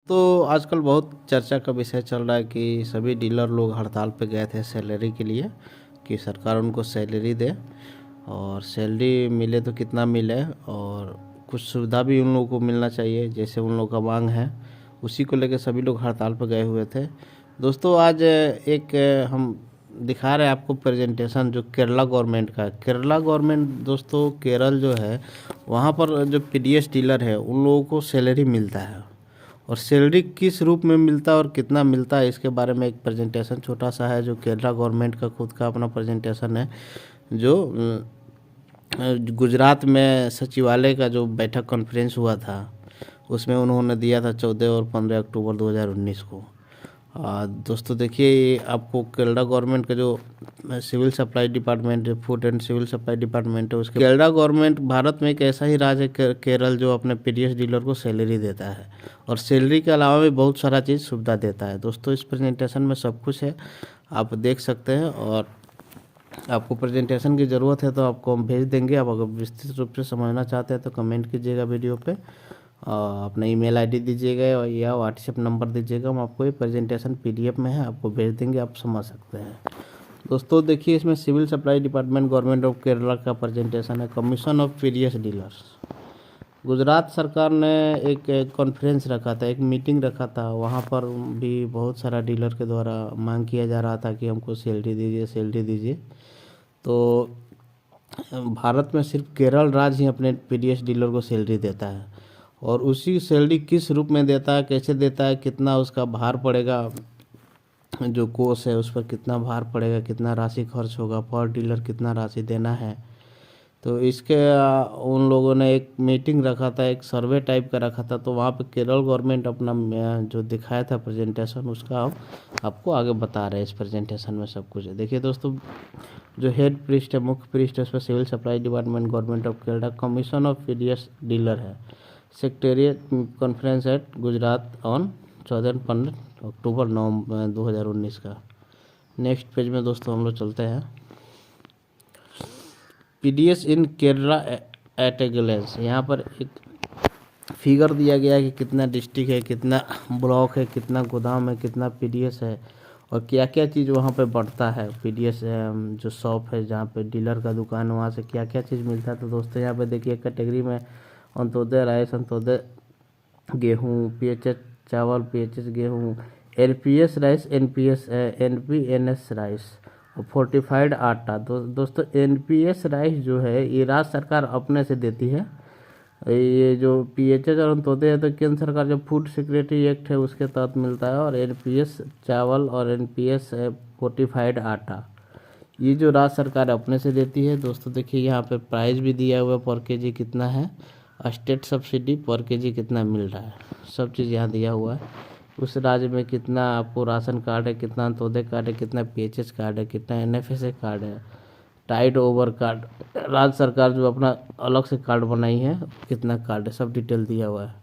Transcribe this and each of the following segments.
तो आजकल बहुत चर्चा का विषय चल रहा है कि सभी डीलर लोग हड़ताल पे गए थे सैलरी के लिए कि सरकार उनको सैलरी दे और सैलरी मिले तो कितना मिले और कुछ सुविधा भी उन लोगों को मिलना चाहिए जैसे उन लोगों का मांग है। उसी को लेकर सभी लोग हड़ताल पर गए हुए थे। दोस्तों आज एक हम दिखा रहे हैं आपको प्रेजेंटेशन जो केरला गवर्नमेंट का है। केरला गवर्नमेंट दोस्तों केरल जो है वहाँ पर जो पीडीएस डीलर है उन लोगों को सैलरी मिलता है और सैलरी किस रूप में मिलता है और कितना मिलता है इसके बारे में एक प्रेजेंटेशन छोटा सा है जो केरला गवर्नमेंट का खुद का अपना प्रेजेंटेशन है जो गुजरात में सचिवालय का जो बैठक कॉन्फ्रेंस हुआ था उसमें उन्होंने दिया था 14 और 15 अक्टूबर 2019 को। दोस्तों देखिए ये आपको केरला गवर्नमेंट का जो civil supply department food and civil supply department है उसके केरला गवर्नमेंट भारत में एक ऐसा ही राज्य है केरल जो अपने पीडीएस डीलर को सैलरी देता है और सैलरी के अलावा भी बहुत सारा चीज़ सुविधा देता है। दोस्तों इस प्रेजेंटेशन में सब कुछ है, आप देख सकते हैं और आपको प्रेजेंटेशन की ज़रूरत है तो आपको हम भेज देंगे। आप अगर विस्तृत रूप से समझना चाहते हैं तो कमेंट कीजिएगा वीडियो पे, अपना ईमेल आईडी दीजिएगा या व्हाट्सएप नंबर दीजिएगा, हम आपको ये प्रेजेंटेशन पीडीएफ में है आपको भेज देंगे, आप समझ सकते हैं। दोस्तों देखिए इसमें civil supply department government of Kerala का प्रेजेंटेशन है। Commission of PDS dealers, Gujarat सरकार ने एक कॉन्फ्रेंस रखा था, एक मीटिंग रखा था, वहाँ पर भी बहुत सारा डीलर के द्वारा मांग किया जा रहा था कि हमको सैलरी दीजिए। तो भारत में सिर्फ केरल राज्य ही अपने पीडीएस डीलर को सैलरी देता है और उसी सैलरी किस रूप में देता है, कैसे देता है, कितना उसका भार पड़ेगा, जो कोर्स है उस पर कितना भार पड़ेगा, कितना राशि खर्च होगा, पर डीलर कितना राशि देना है। तो इसके उन लोगों ने एक मीटिंग रखा था, एक सर्वे टाइप का रखा था, तो वहाँ पे केरल गवर्नमेंट अपना जो दिखाया था प्रेजेंटेशन उसका हम आपको आगे बता रहे हैं। इस प्रेजेंटेशन में सब कुछ है। देखिए दोस्तों जो हेड प्रिस्ट है, मुख्य प्रिस्ट है, उस पर civil supply department government of Kerala, commission of PDS dealer है, secretariat conference at Gujarat on 14 October 2019 का। नेक्स्ट पेज में दोस्तों हम लोग चलते हैं। पीडीएस इन केरला एट ए ग्लेंस, यहाँ पर एक फिगर दिया गया है कि कितना डिस्ट्रिक्ट है, कितना ब्लॉक है, कितना गोदाम है, कितना पीडीएस है और क्या क्या चीज़ वहाँ पे बढ़ता है। पीडीएस जो शॉप है जहाँ पे डीलर का दुकान है वहाँ से क्या क्या चीज़ मिलता है। तो दोस्तों यहाँ पे देखिए कैटेगरी में अंत्योदय राइस, अंत्योदय गेहूँ, पीएचएस चावल, पीएचएस गेहूँ, एनपीएस राइस, एनपीएनएस राइस और फोर्टिफाइड आटा। दोस्तों एनपीएस राइस जो है ये राज्य सरकार अपने से देती है। ये जो पीएचएस और अंत्योदय है तो केंद्र सरकार जो फूड सिक्योरिटी एक्ट है उसके तहत मिलता है और एनपीएस चावल और एनपीएस फोर्टिफाइड आटा ये जो राज्य सरकार अपने से देती है। दोस्तों देखिए यहाँ पे प्राइस भी दिया हुआ है, पर केजी कितना है, स्टेट सब्सिडी पर केजी कितना मिल रहा है, सब चीज़ यहाँ दिया हुआ है। उस राज्य में कितना आपको राशन कार्ड है, कितना अंत्योदय कार्ड है, कितना पीएचएस कार्ड है, कितना एनएफएसए कार्ड है, टाइड ओवर कार्ड, राज्य सरकार जो अपना अलग से कार्ड बनाई है कितना कार्ड है, सब डिटेल दिया हुआ है।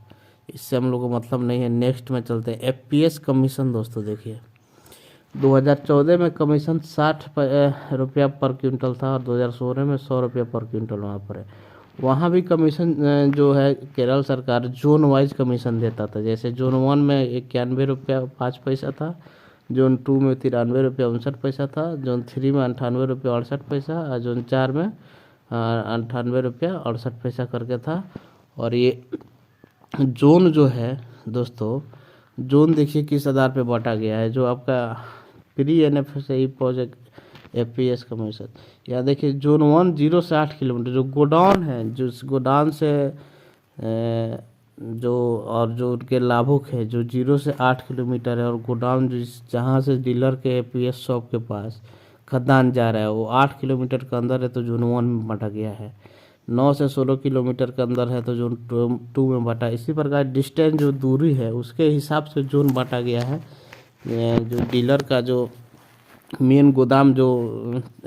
इससे हम लोग को मतलब नहीं है। नेक्स्ट में चलते हैं। एफपीएस कमीशन दोस्तों देखिए 2014 में कमीशन 60 रुपया पर क्विंटल था और 2016 में 100 रुपया पर क्विंटल वहाँ पर है। वहाँ भी कमीशन जो है केरल सरकार जोन वाइज कमीशन देता था। जैसे जोन 1 में 91 रुपया 5 पैसा था, जोन 2 में 93 रुपया 59 पैसा था, जोन 3 में 98 रुपया 68 पैसा और जोन 4 में 98 रुपया 68 पैसा करके था। और ये जोन जो है दोस्तों, जोन देखिए किस आधार पे बांटा गया है। जो आपका pre NFSA project FPS commission, या देखिए जोन 1 0 से 8 किलोमीटर जो गोडाउन है, जो गोडाउन से जो और जो उनके लाभुक है जो 0 से 8 किलोमीटर है और गोडाउन जहाँ से डीलर के एपीएस शॉप के पास खदान जा रहा है वो 8 किलोमीटर के अंदर है तो जोन 1 में बांटा गया है। 9 से 16 किलोमीटर के अंदर है तो जोन 2 में बांटा। इसी प्रकार डिस्टेंस जो दूरी है उसके हिसाब से जोन बांटा गया है। जो डीलर का जो मेन गोदाम जो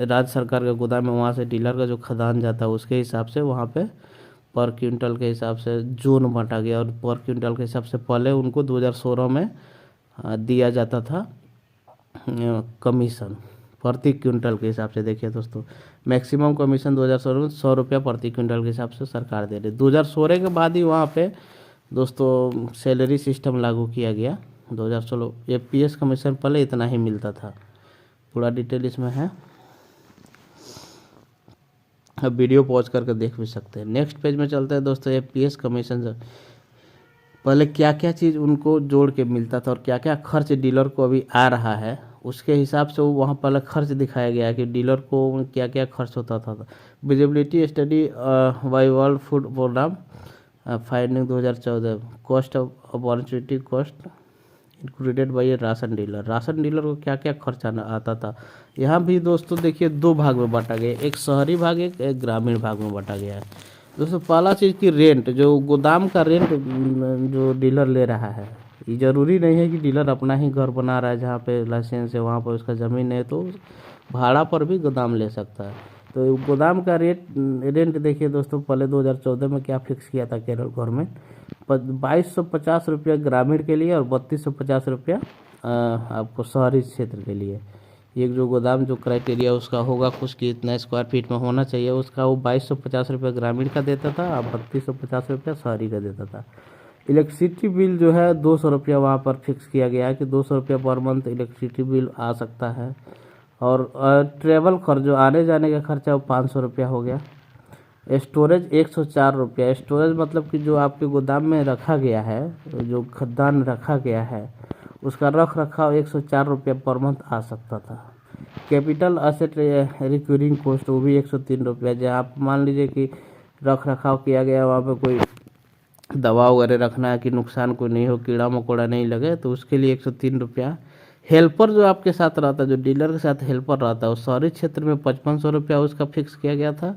राज्य सरकार का गोदाम है वहाँ से डीलर का जो खदान जाता है उसके हिसाब से वहाँ पे पर क्विंटल के हिसाब से जोन बांटा गया। और पर क्विंटल के हिसाब से पहले उनको 2016 में दिया जाता था कमीशन प्रति क्विंटल के हिसाब से। देखिए दोस्तों मैक्सिमम कमीशन 2016 में 100 रुपया प्रति क्विंटल के हिसाब से सरकार दे रही। 2016 के बाद ही वहाँ पे दोस्तों सैलरी सिस्टम लागू किया गया 2016। एफपीएस कमीशन पहले इतना ही मिलता था। पूरा डिटेल इसमें है, अब वीडियो पॉज करके देख भी सकते हैं। नेक्स्ट पेज में चलते हैं दोस्तों। एफपीएस कमीशन से पहले क्या क्या चीज़ उनको जोड़ के मिलता था और क्या क्या खर्च डीलर को अभी आ रहा है, उसके हिसाब से वो वहाँ पहले खर्च दिखाया गया है कि डीलर को क्या क्या खर्च होता था। Visibility study by world food programme finding 2014, cost of opportunity cost included by ration dealer. Ration dealer को क्या क्या खर्च आता था। यहाँ भी दोस्तों देखिए दो भाग में बांटा गया, एक शहरी भाग एक ग्रामीण भाग में बांटा गया है। दोस्तों पहला चीज़ की रेंट, जो गोदाम का रेंट जो डीलर ले रहा है, ये ज़रूरी नहीं है कि डीलर अपना ही घर बना रहा है जहाँ पे लाइसेंस है, वहाँ पर उसका ज़मीन है, तो भाड़ा पर भी गोदाम ले सकता है। तो गोदाम का रेंट देखिए दोस्तों, पहले 2014 में क्या फिक्स किया था केरल गवर्नमेंट, 2250 रुपया ग्रामीण के लिए और 3250 रुपया आपको शहरी क्षेत्र के लिए। एक जो गोदाम जो क्राइटेरिया उसका होगा कुछ कि इतना स्क्वायर फीट में होना चाहिए, उसका वो 2250 रुपया ग्रामीण का देता था और 3250 रुपया शहरी का देता था। इलेक्ट्रिसिटी बिल जो है 200 रुपया वहाँ पर फिक्स किया गया है कि 200 रुपया पर मंथ इलेक्ट्रिसिटी बिल आ सकता है। और ट्रेवल खर्च जो आने जाने का खर्चा वो 500 रुपया हो गया। स्टोरेज 104 रुपया। स्टोरेज मतलब कि जो आपके गोदाम में रखा गया है, जो खद्दान रखा गया है, उसका रख रखाव 104 रुपया पर मंथ आ सकता था। कैपिटल असेट रिक्यूरिंग कॉस्ट वो भी 103 रुपया। जहाँ आप मान लीजिए कि रख रखाव किया गया, वहाँ पे कोई दवा वगैरह रखना है कि नुकसान कोई नहीं हो, कीड़ा मकोड़ा नहीं लगे, तो उसके लिए 103 रुपया। हेल्पर जो आपके साथ रहता है, जो डीलर के साथ हेल्पर रहता है, वो शहरी क्षेत्र में 5500 रुपया उसका फिक्स किया गया था।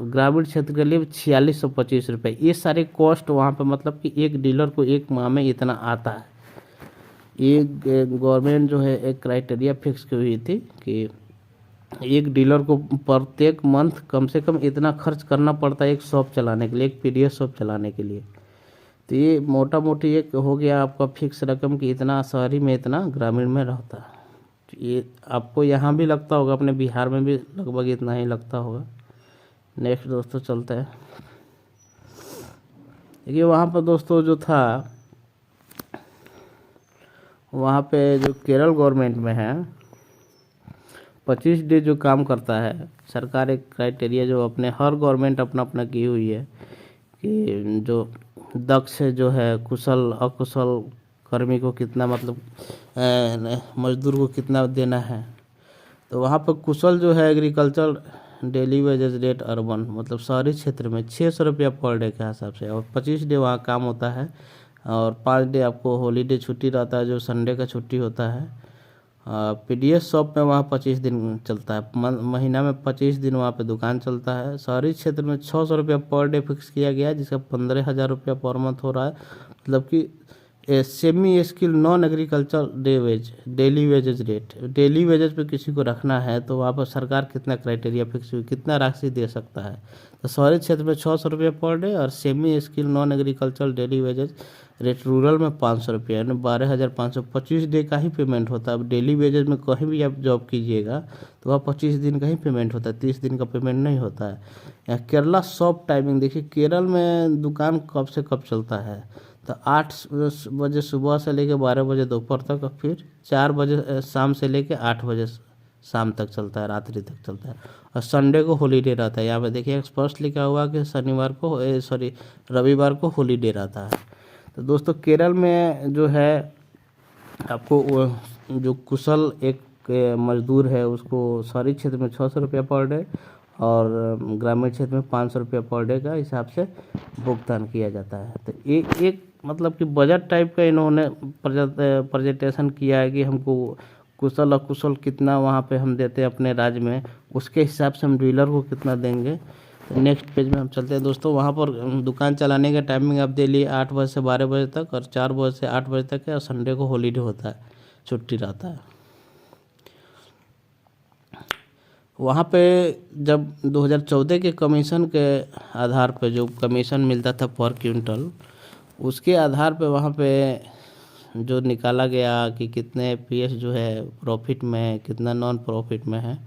ग्रामीण क्षेत्र के लिए 4625 रुपये। ये सारे कॉस्ट वहाँ पे मतलब कि एक डीलर को एक माह में इतना आता है। ये गवर्नमेंट जो है एक क्राइटेरिया फिक्स की हुई थी कि एक डीलर को प्रत्येक मंथ कम से कम इतना खर्च करना पड़ता है एक शॉप चलाने के लिए, एक पीडीएस शॉप चलाने के लिए। तो ये मोटा मोटी एक हो गया आपका फिक्स रकम कि इतना शहरी में इतना ग्रामीण में रहता है। ये आपको यहाँ भी लगता होगा, अपने बिहार में भी लगभग इतना ही लगता होगा। नेक्स्ट दोस्तों चलते हैं। देखिए वहाँ पर दोस्तों जो था, वहाँ पे जो केरल गवर्नमेंट में है 25 डे जो काम करता है सरकार, एक क्राइटेरिया जो अपने हर गवर्नमेंट अपना अपना की हुई है कि जो दक्ष जो है, कुशल अकुशल कर्मी को कितना मतलब मजदूर को कितना देना है। तो वहाँ पर कुशल जो है agriculture daily wages rate urban मतलब शहरी क्षेत्र में 600 रुपया पर डे के हिसाब से, और 25 डे वहाँ काम होता है और 5 डे आपको हॉलीडे छुट्टी रहता है, जो संडे का छुट्टी होता है। पीडीएस शॉप में वहाँ 25 दिन चलता है, महीना में 25 दिन वहाँ पे दुकान चलता है। शहरी क्षेत्र में 600 रुपया पर डे फिक्स किया गया है, जिसका 15,000 रुपया पर मंथ हो रहा है। मतलब कि semi skill non agriculture daily wages rate, daily wages पे किसी को रखना है तो वहाँ पर सरकार कितना क्राइटेरिया फिक्स हुई, कितना राशि दे सकता है। तो शहरी क्षेत्र में 600 रुपया पर डे और semi skill non agriculture daily wages rate rural में 500 रुपया, यानी 12,500। 25 डे का ही पेमेंट होता है। अब डेली वेजेज में कहीं भी आप जॉब कीजिएगा तो वहाँ 25 दिन का ही पेमेंट होता है, 30 दिन का पेमेंट नहीं होता है। यहाँ केरला शॉप टाइमिंग देखिए, केरल में दुकान कब से कब चलता है, तो 8 बजे सुबह से लेकर 12 बजे दोपहर तक, और फिर 4 बजे शाम से लेकर 8 बजे शाम तक चलता है, रात्रि तक चलता है। और संडे को हॉलीडे रहता है। यहाँ पे देखिए स्पष्ट लिखा हुआ कि शनिवार को रविवार को हॉलीडे रहता है। तो दोस्तों केरल में जो है आपको जो कुशल एक मजदूर है उसको शहरी क्षेत्र में 600 रुपया पर डे और ग्रामीण क्षेत्र में 500 रुपया पर डे का हिसाब से भुगतान किया जाता है। तो एक मतलब कि बजट टाइप का इन्होंने प्रेजेंटेशन किया है कि हमको कुशल अकुशल कितना वहाँ पे हम देते हैं अपने राज्य में, उसके हिसाब से हम डीलर को कितना देंगे। तो नेक्स्ट पेज में हम चलते हैं दोस्तों। वहाँ पर दुकान चलाने का टाइमिंग आप डेली 8 बजे से 12 बजे तक और 4 बजे से 8 बजे तक है, और संडे को हॉलीडे होता है, छुट्टी रहता है। वहाँ पे जब 2014 के कमीशन के आधार पे जो कमीशन मिलता था पर क्विंटल, उसके आधार पे वहाँ पे जो निकाला गया कि कितने पीएस जो है प्रॉफिट में है, कितना नॉन प्रॉफिट में है,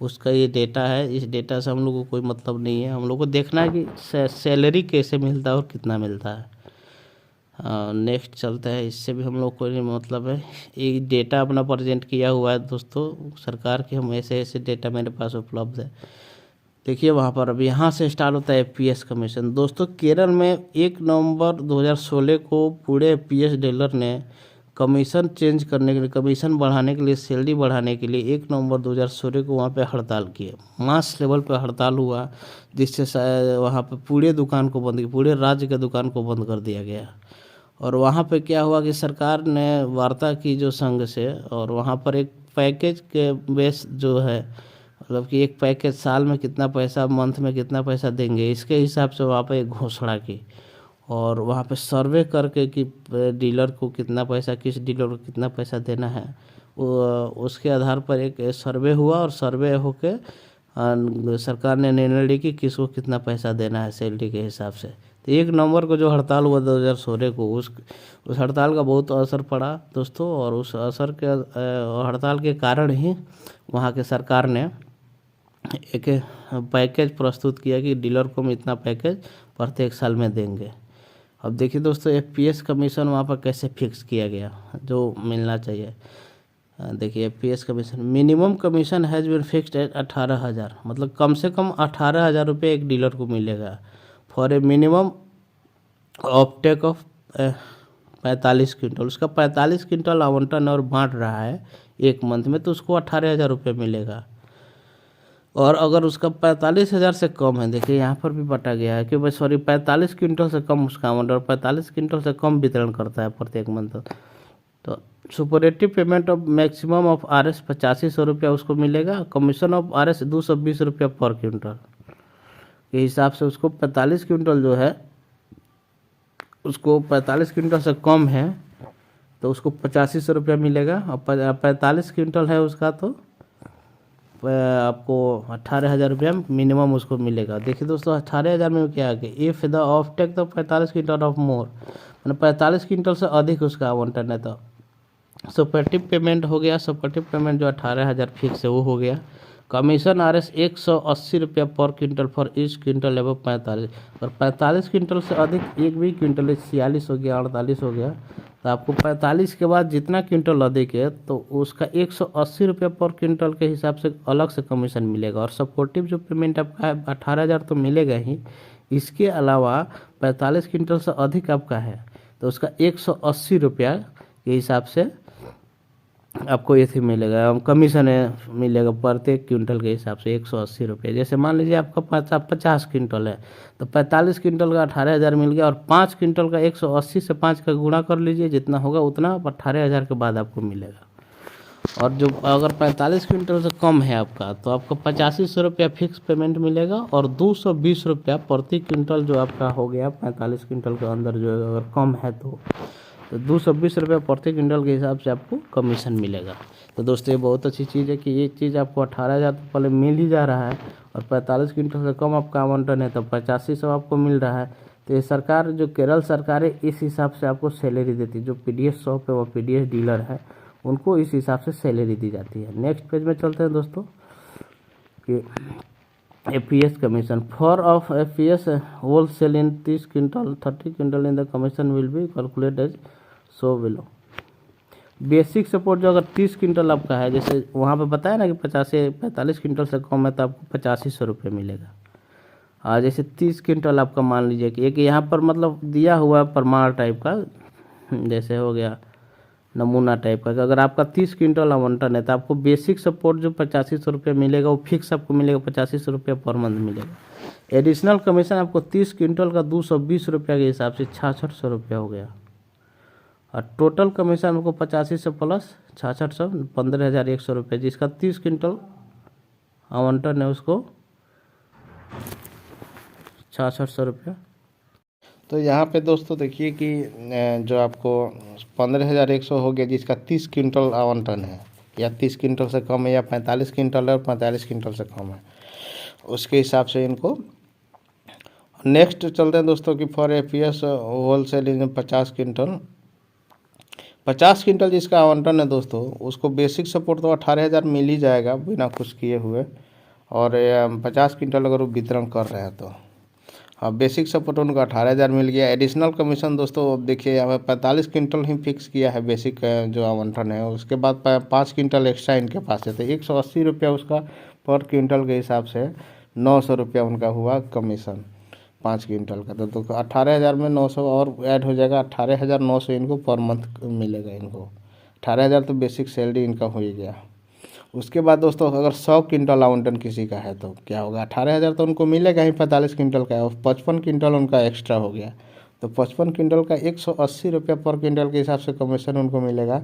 उसका ये डेटा है। इस डेटा से हम लोग को कोई मतलब नहीं है, हम लोग को देखना है कि सैलरी कैसे मिलता है और कितना मिलता है। नेक्स्ट चलते हैं, इससे भी हम लोग को नहीं मतलब है। एक डेटा अपना प्रेजेंट किया हुआ है दोस्तों सरकार के, हम ऐसे ऐसे डेटा मेरे पास उपलब्ध है। देखिए वहाँ पर अभी यहाँ से स्टार्ट होता है एफपीएस कमीशन। दोस्तों केरल में 1 नवंबर 2016 को पूरे एफपीएस डीलर ने कमीशन चेंज करने के लिए, कमीशन बढ़ाने के लिए, सैलरी बढ़ाने के लिए 1 नवंबर 2016 को वहाँ पे हड़ताल किए। मास लेवल पे हड़ताल हुआ, जिससे वहाँ पे पूरे दुकान को बंद, पूरे राज्य के दुकान को बंद कर दिया गया। और वहाँ पे क्या हुआ कि सरकार ने वार्ता की जो संघ से, और वहाँ पर एक पैकेज के बेस जो है, मतलब कि एक पैकेज साल में कितना पैसा, मंथ में कितना पैसा देंगे, इसके हिसाब से वहाँ पे एक घोषणा की। और वहाँ पे सर्वे करके कि डीलर को कितना पैसा, किस डीलर को कितना पैसा देना है, उसके आधार पर एक सर्वे हुआ। और सर्वे होके सरकार ने निर्णय लिया कि किसको कितना पैसा देना है सैलरी के हिसाब से। तो 1 नवंबर को जो हड़ताल हुआ 2016 को, उस हड़ताल का बहुत असर पड़ा दोस्तों। और उस असर के हड़ताल के कारण ही वहाँ के सरकार ने एक पैकेज प्रस्तुत किया कि डीलर को हम इतना पैकेज प्रत्येक साल में देंगे। अब देखिए दोस्तों एफपीएस कमीशन वहाँ पर कैसे फिक्स किया गया जो मिलना चाहिए। देखिए FPS commission, minimum commission has been fixed at 18,000, मतलब कम से कम 18,000 रुपये एक डीलर को मिलेगा for a minimum offtake of 45 quintal. उसका 45 क्विंटल आवंटन और बांट रहा है एक मंथ में, तो उसको 18,000 रुपये मिलेगा। और अगर उसका 45,000 से कम है, देखिए यहाँ पर भी बटा गया है कि भाई सॉरी 45 क्विंटल से कम उसका आवंटन, और 45 क्विंटल से कम वितरण करता है प्रत्येक मंथ, तो superlative payment of maximum of RS 8500 रुपया उसको मिलेगा। कमीशन ऑफ आरएस 220 रुपया पर क्विंटल के हिसाब से उसको 45 क्विंटल जो है, उसको 45 क्विंटल से कम है तो उसको 8500 रुपया मिलेगा। और 45 क्विंटल है उसका तो आपको 18,000 रुपया मिनिमम उसको मिलेगा। देखिए दोस्तों 18,000 में क्या आ गया, इफ़ द ऑफ टेक तो 45 क्विंटल ऑफ मोर, मतलब 45 क्विंटल से अधिक उसका आवंटन है तो सुपरेटिव पेमेंट हो गया। सुपरेटिव पेमेंट जो 18,000 फिक्स है वो हो गया। कमीशन आरएस 180 रुपया पर क्विंटल फॉर ईच क्विंटल एवं 45, और 45 क्विंटल से अधिक एक भी क्विंटल 46 हो गया, 48 हो गया, तो आपको 45 के बाद जितना क्विंटल अधिक है तो उसका 180 रुपया पर क्विंटल के हिसाब से अलग से कमीशन मिलेगा। और सपोर्टिव जो पेमेंट आपका है 18,000 तो मिलेगा ही, इसके अलावा 45 क्विंटल से अधिक आपका है तो उसका 180 रुपया के हिसाब से आपको ये थी मिलेगा, कमीशन है मिलेगा प्रत्येक क्विंटल के हिसाब से 180 रुपये। जैसे मान लीजिए आपका 50 क्विंटल है तो 45 क्विंटल का 18,000 मिल गया, और 5 क्विंटल का 180 से 5 का गुणा कर लीजिए, जितना होगा उतना 18,000 के बाद आपको मिलेगा। और जो अगर 45 क्विंटल से कम है आपका तो आपको 8500 रुपया फिक्स पेमेंट मिलेगा, और 220 रुपया प्रति क्विंटल जो आपका हो गया 45 क्विंटल के अंदर जो अगर कम है तो 220 रुपये प्रति क्विंटल के हिसाब से आपको कमीशन मिलेगा। तो दोस्तों ये बहुत अच्छी चीज़ है कि ये चीज़ आपको 18,000 तो पहले मिल ही जा रहा है, और 45 क्विंटल से कम आपका आवंटन है तो 8500 आपको मिल रहा है। तो ये सरकार जो केरल सरकार है इस हिसाब से आपको सैलरी देती है। जो पीडीएस शॉप है वो पीडीएस डीलर है उनको इस हिसाब से सैलरी दी जाती है। नेक्स्ट पेज में चलते हैं दोस्तों कि FPS commission for of FPS whole sale in 30 quintal 30 quintal in the commission will be calculate as so below. Basic support जो अगर 30 क्विंटल आपका है, जैसे वहाँ पे बताया ना कि 50 से 45 क्विंटल से कम है तो आपको 8500 रुपये मिलेगा। और जैसे 30 क्विंटल आपका मान लीजिए कि एक यहाँ पर मतलब दिया हुआ प्रमाण टाइप का, जैसे हो गया नमूना टाइप का, कि अगर आपका 30 क्विंटल आवंटन है तो आपको बेसिक सपोर्ट जो 8500 रुपये मिलेगा वो फिक्स आपको मिलेगा, 8500 रुपये पर मंथ मिलेगा। एडिशनल कमीशन आपको 30 क्विंटल का 220 रुपये के हिसाब से 6600 रुपया हो गया। और टोटल कमीशन आपको 85 से प्लस 6600 15,100 रुपये, जिसका 30 क्विंटल आवंटन है उसको 6600 रुपया। तो यहाँ पे दोस्तों देखिए कि जो आपको 15,100 हो गया जिसका 30 क्विंटल आवंटन है, या 30 क्विंटल से कम है, या 45 क्विंटल है और 45 क्विंटल से कम है, उसके हिसाब से इनको। नेक्स्ट चलते हैं दोस्तों कि for FPS whole sale in 50 quintal जिसका आवंटन है दोस्तों, उसको बेसिक सपोर्ट तो 18,000 मिल ही जाएगा बिना कुछ किए हुए। और 50 क्विंटल अगर वो वितरण कर रहे हैं तो हाँ, बेसिक सपोर्ट उनको 18,000 मिल गया। एडिशनल कमीशन दोस्तों अब देखिए यहाँ पे 45 क्विंटल ही फिक्स किया है बेसिक जो आवंटन है। उसके बाद 5 क्विंटल एक्स्ट्रा इनके पास है, तो 180 रुपया उसका पर क्विंटल के हिसाब से 900 रुपया उनका हुआ कमीशन 5 क्विंटल का। तो 18,000 में 900 और ऐड हो जाएगा, 18,900 इनको पर मंथ मिलेगा। इनको 18,000 तो बेसिक सैलरी इनका हो ही गया। उसके बाद दोस्तों अगर 100 क्विंटल आवंटन किसी का है तो क्या होगा, 18,000 तो उनको मिलेगा ही 45 क्विंटल का, और 55 क्विंटल उनका एक्स्ट्रा हो गया। तो 55 क्विंटल का 180 रुपया पर क्विंटल के हिसाब से कमीशन उनको मिलेगा।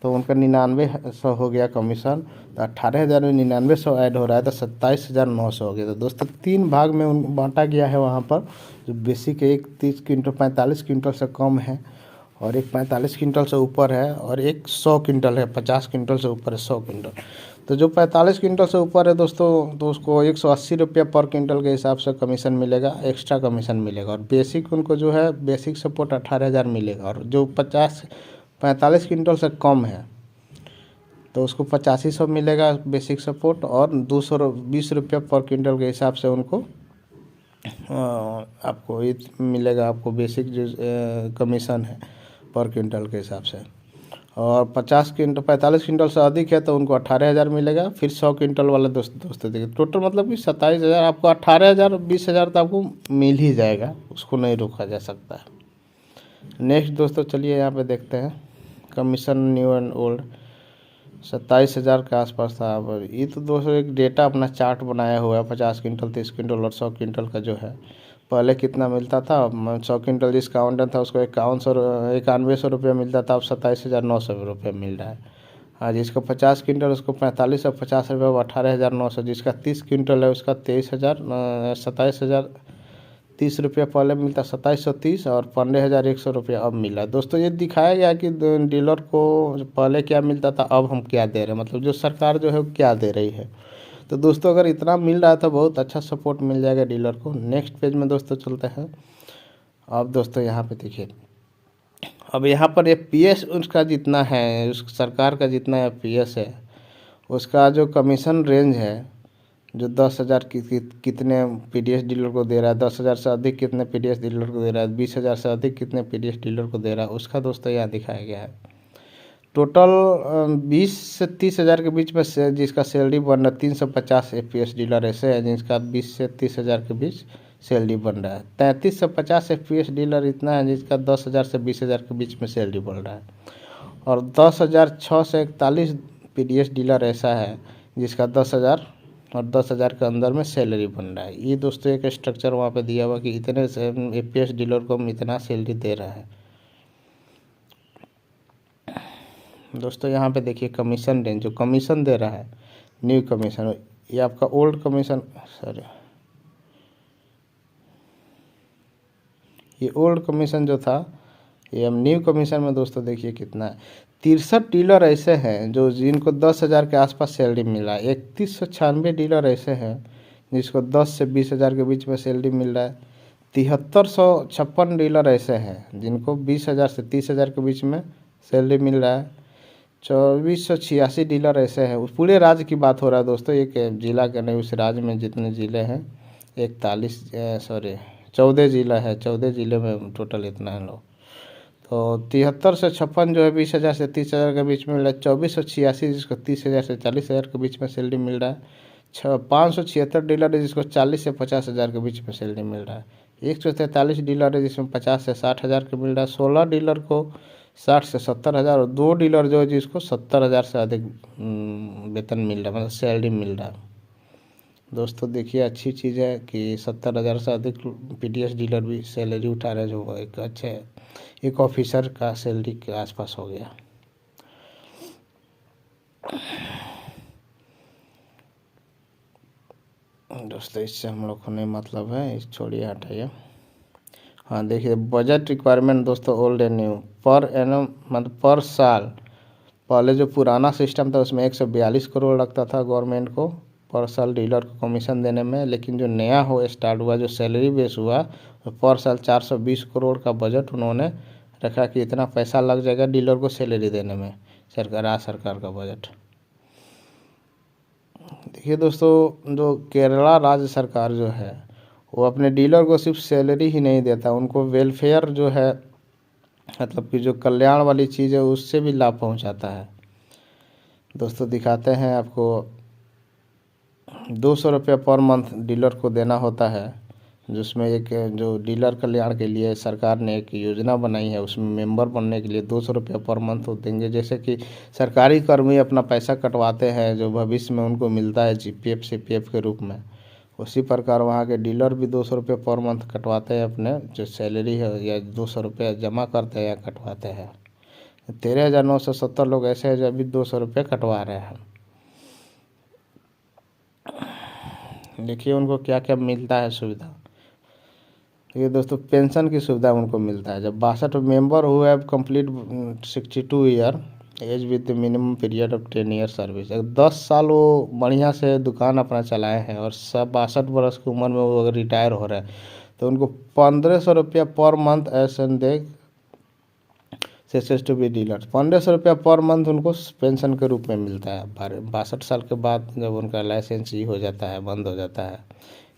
तो उनका 9900 हो गया कमीशन। तो 18,000 में 9900 ऐड हो रहा है तो 27,900 हो गया। तो दोस्तों 3 भाग में उन बांटा गया है वहाँ पर। जो बेसिक एक 30 क्विंटल 45 क्विंटल से कम है, और एक 45 क्विंटल से ऊपर है, और एक 100 क्विंटल है, 50 क्विंटल से ऊपर है 100 क्विंटल। तो जो 45 क्विंटल से ऊपर है दोस्तों, तो उसको 180 रुपया पर क्विंटल के हिसाब से कमीशन मिलेगा, एक्स्ट्रा कमीशन मिलेगा। और बेसिक उनको जो है बेसिक सपोर्ट 18,000 मिलेगा। और जो 45 क्विंटल से कम है तो उसको 8500 मिलेगा बेसिक सपोर्ट, और 220 रुपया पर क्विंटल के हिसाब से उनको आपको ये मिलेगा, आपको बेसिक जो कमीशन है पर क्विंटल के हिसाब से। और 45 क्विंटल से अधिक है तो उनको 18,000 मिलेगा। फिर 100 क्विंटल वाला दोस्तों देखिए टोटल मतलब कि 27,000, आपको 18,000 20,000 तो आपको मिल ही जाएगा, उसको नहीं रोका जा सकता है। नेक्स्ट दोस्तों चलिए यहाँ पे देखते हैं कमीशन न्यू एंड ओल्ड। 27,000 के आसपास था। अब ये तो दोस्तों एक डेटा अपना चार्ट बनाया हुआ है, 50 क्विंटल 30 क्विंटल और 100 क्विंटल का जो है पहले कितना मिलता था। 100 क्विंटल जिसका आवंटन था उसको 9100 रुपया मिलता था, अब 27,900 रुपये मिल रहा है। हाँ, जिसको 50 क्विंटल उसको 4550 रुपये, 18,900। जिसका 30 क्विंटल है उसका 27,000 30 रुपया पहले मिलता 2730, और 15,100 रुपया अब मिला। दोस्तों ये दिखाया गया कि डीलर को पहले क्या मिलता था, अब हम क्या दे रहे हैं, मतलब जो सरकार जो है वो क्या दे रही है। तो दोस्तों अगर इतना मिल रहा है तो बहुत अच्छा सपोर्ट मिल जाएगा डीलर को। नेक्स्ट पेज में दोस्तों चलते हैं। अब दोस्तों यहाँ पे देखिए, अब यहाँ पर ये पीएस उसका जितना है, उस सरकार का जितना पीएस है उसका जो कमीशन रेंज है, जो 10,000 कितने पीडीएस डीलर को दे रहा है, 10,000 से अधिक कितने पीडीएस डीलर को दे रहा है, 20,000 से अधिक कितने पीडीएस डीलर को दे रहा है, उसका दोस्तों यहाँ दिखाया गया है। टोटल 20 से 30,000 के बीच में से जिसका सैलरी बन रहा है, 350 एफपीएस डीलर ऐसे हैं जिसका 20 से 30,000 के बीच सैलरी बन रहा है। 33 से 50 एफपीएस डीलर इतना है जिसका 10,000 से 20,000 के बीच में सैलरी बन रहा है। और 10,006 से 41 पीडीएस डीलर ऐसा है जिसका 10,000 और 10,000 के अंदर में सैलरी बन रहा है। ये दोस्तों एक स्ट्रक्चर वहाँ पे दिया हुआ कि इतने एफपीएस डीलर को हम इतना सैलरी दे रहा है। दोस्तों यहाँ पे देखिए कमीशन रेंज, जो कमीशन दे रहा है न्यू कमीशन, ये आपका ओल्ड कमीशन, सॉरी ये ओल्ड कमीशन जो था, ये हम न्यू कमीशन में दोस्तों देखिए कितना है। 63 डीलर ऐसे हैं जो जिनको 10,000 के आसपास सैलरी मिला है। 3196 डीलर ऐसे हैं जिसको 10 से 20,000 के बीच में सैलरी मिल रहा है। 7356 डीलर ऐसे हैं जिनको 20,000 से 30,000 के बीच में सैलरी मिल रहा है। 2486 डीलर ऐसे हैं, उस पूरे राज्य की बात हो रहा है दोस्तों, एक जिला का नहीं, उस राज्य में जितने ज़िले हैं 14 ज़िला है, 14 ज़िले में टोटल इतना है लोग। तो 73 से 56 जो है 20,000 से 30,000 के बीच में मिल रहा है। 2486 जिसको 30,000 से 40,000 के बीच में सैलरी मिल रहा है। 576 डीलर है जिसको 40 से 50,000 के बीच में सैलरी मिल रहा है। 143 डीलर है जिसमें 50 से 60,000 के मिल रहा है। 16 डीलर को 60 से 70,000, और 2 डीलर जो है जिसको 70,000 से अधिक वेतन मिल रहा है, मतलब सैलरी मिल रहा है। दोस्तों देखिए अच्छी चीज़ है कि 70,000 से अधिक पीडीएस डीलर भी सैलरी उठा रहे, जो एक अच्छे एक ऑफिसर का सैलरी के आसपास हो गया। दोस्तों इससे हम लोग को नहीं मतलब है, इस छोड़िए हटाइए। हाँ देखिए बजट रिक्वायरमेंट दोस्तों old and new per annum, मतलब पर साल। पहले जो पुराना सिस्टम था उसमें 142 करोड़ लगता था गवर्नमेंट को पर साल डीलर को कमीशन देने में, लेकिन जो नया हो स्टार्ट हुआ, जो सैलरी बेस हुआ, तो पर साल 420 करोड़ का बजट उन्होंने रखा कि इतना पैसा लग जाएगा डीलर को सैलरी देने में, सरकार का बजट। देखिए दोस्तों, जो केरला राज्य सरकार जो है वो अपने डीलर को सिर्फ सैलरी ही नहीं देता, उनको वेलफेयर जो है मतलब कि जो कल्याण वाली चीज़ है उससे भी लाभ पहुंचाता है। दोस्तों दिखाते हैं आपको, 200 रुपये पर मंथ डीलर को देना होता है, जिसमें एक जो डीलर कल्याण के लिए सरकार ने एक योजना बनाई है, उसमें मेंबर बनने के लिए 200 रुपये पर मंथ वो देंगे। जैसे कि सरकारी कर्मी अपना पैसा कटवाते हैं जो भविष्य में उनको मिलता है जीपीएफ सीपीएफ के रूप में, उसी प्रकार वहाँ के डीलर भी 200 रुपये पर मंथ कटवाते हैं अपने जो सैलरी है, या 200 रुपये जमा करते हैं या कटवाते हैं। 13,970 लोग ऐसे हैं जो अभी 200 रुपये कटवा रहे हैं। देखिए उनको क्या क्या मिलता है सुविधा। ये दोस्तों पेंशन की सुविधा उनको मिलता है जब 62 member who have complete 62 year age with minimum period of 10 year service. 10 साल वो बढ़िया से दुकान अपना चलाए हैं और सब 62 वर्ष की उम्र में वो अगर रिटायर हो रहे हैं तो उनको 1500 रुपया per month as an they ceases to be dealer. 1500 रुपया पर मंथ उनको पेंशन के रूप में मिलता है 62 साल के बाद, जब उनका लाइसेंस ही हो जाता है, बंद हो जाता है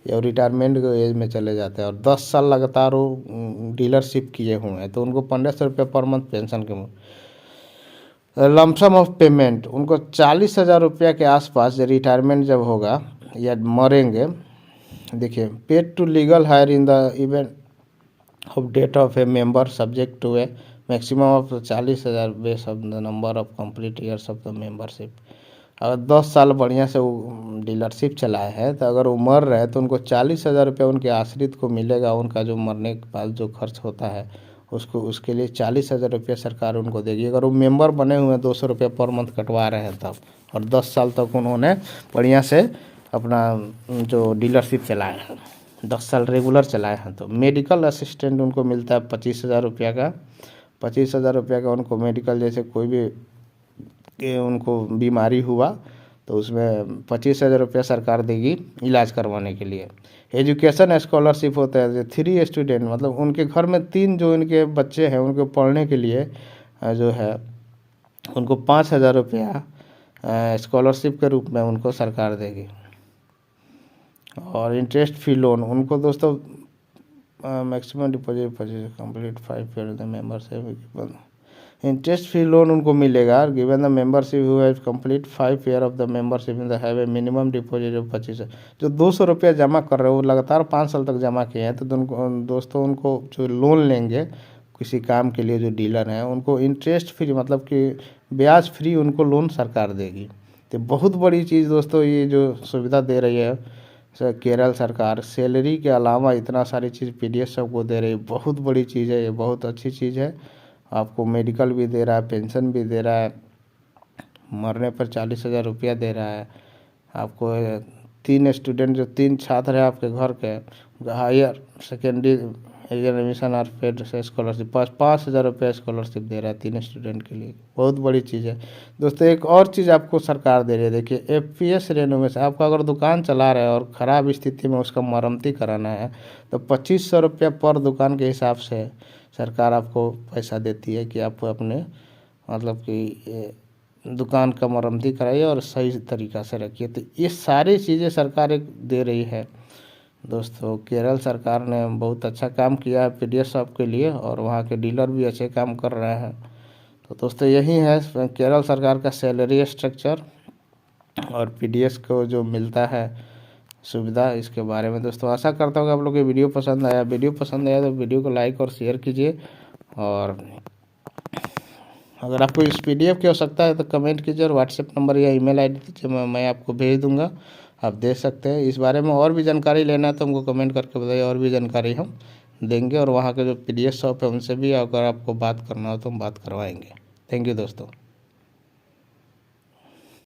या रिटायरमेंट के एज में चले जाते हैं और 10 साल लगातार वो डीलरशिप किए हुए हैं तो उनको 1500 रुपये पर मंथ पेंशन के। लमसम ऑफ पेमेंट उनको 40,000 रुपया के आसपास रिटायरमेंट जब होगा या मरेंगे। देखिए, paid to legal heir in the event of death of a member subject to a maximum of 40,000 base of the number of complete years of the membership. अगर 10 साल बढ़िया से वो डीलरशिप चलाए हैं तो अगर वो मर रहे हैं तो उनको 40,000 रुपये उनके आश्रित को मिलेगा। उनका जो मरने के बाद जो खर्च होता है उसको, उसके लिए 40,000 रुपये सरकार उनको देगी। अगर वो मेंबर बने हुए हैं 200 रुपये पर मंथ कटवा रहे हैं तब, और 10 साल तक उन्होंने बढ़िया से अपना जो डीलरशिप चलाए हैं, 10 साल रेगुलर चलाए हैं। तो मेडिकल असिस्टेंट उनको मिलता है 25,000 रुपये का। 25,000 रुपये का उनको मेडिकल, जैसे कोई भी उनको बीमारी हुआ तो उसमें 25,000 रुपया सरकार देगी इलाज करवाने के लिए। एजुकेशन स्कॉलरशिप होता है, जो 3 स्टूडेंट मतलब उनके घर में 3 जो इनके बच्चे हैं उनको पढ़ने के लिए जो है उनको 5,000 रुपया स्कॉलरशिप के रूप में उनको सरकार देगी। और इंटरेस्ट फ्री लोन उनको दोस्तों maximum deposit complete 5 year the membership. Interest free loan उनको मिलेगा given the membership who have complete 5 year of the membership in the have a minimum deposit of 25। जो 200 रुपया जमा कर रहे हो वो लगातार 5 साल तक जमा किए हैं तो दोस्तों उनको जो लोन लेंगे किसी काम के लिए, जो डीलर हैं उनको इंटरेस्ट फ्री मतलब कि ब्याज फ्री उनको लोन सरकार देगी। तो बहुत बड़ी चीज़ दोस्तों ये जो सुविधा दे रही है केरल सरकार, सैलरी के अलावा इतना सारी चीज़ पीडीएस सबको दे रही है। बहुत बड़ी चीज़ है ये, बहुत अच्छी चीज़ है। आपको मेडिकल भी दे रहा है, पेंशन भी दे रहा है, मरने पर 40,000 रुपया दे रहा है आपको। 3 स्टूडेंट जो 3 छात्र हैं आपके घर के, हायर सेकेंडरी एडमिशन और पेड स्कॉलरशिप 5,000 रुपया स्कॉलरशिप दे रहा है 3 स्टूडेंट के लिए। बहुत बड़ी चीज़ है दोस्तों। एक और चीज़ आपको सरकार दे रही है, देखिए एफपीएस रेनोवेशन। आपका अगर दुकान चला रहे हैं और ख़राब स्थिति में उसका मरम्मती कराना है तो 2,500 रुपया पर दुकान के हिसाब से सरकार आपको पैसा देती है कि आप अपने मतलब कि दुकान का मरम्मती कराइए और सही तरीक़ा से रखिए। तो ये सारी चीज़ें सरकार एक दे रही है दोस्तों। केरल सरकार ने बहुत अच्छा काम किया है पीडीएस शॉप के लिए और वहाँ के डीलर भी अच्छे काम कर रहे हैं। तो दोस्तों यही है केरल सरकार का सैलरी स्ट्रक्चर और पीडीएस को जो मिलता है सुविधा, इसके बारे में दोस्तों। आशा करता हूँ कि आप लोग को वीडियो पसंद आया। वीडियो पसंद आया तो वीडियो को लाइक और शेयर कीजिए, और अगर आपको इस पीडीएफ की आवश्यकता है तो कमेंट कीजिए और व्हाट्सएप नंबर या ईमेल आईडी दीजिए, मैं आपको भेज दूंगा, आप दे सकते हैं। इस बारे में और भी जानकारी लेना है तो हमको कमेंट करके बताइए, और भी जानकारी हम देंगे। और वहाँ के जो पीडीएस शॉप है उनसे भी अगर आपको बात करना हो तो हम बात करवाएंगे। थैंक यू दोस्तों।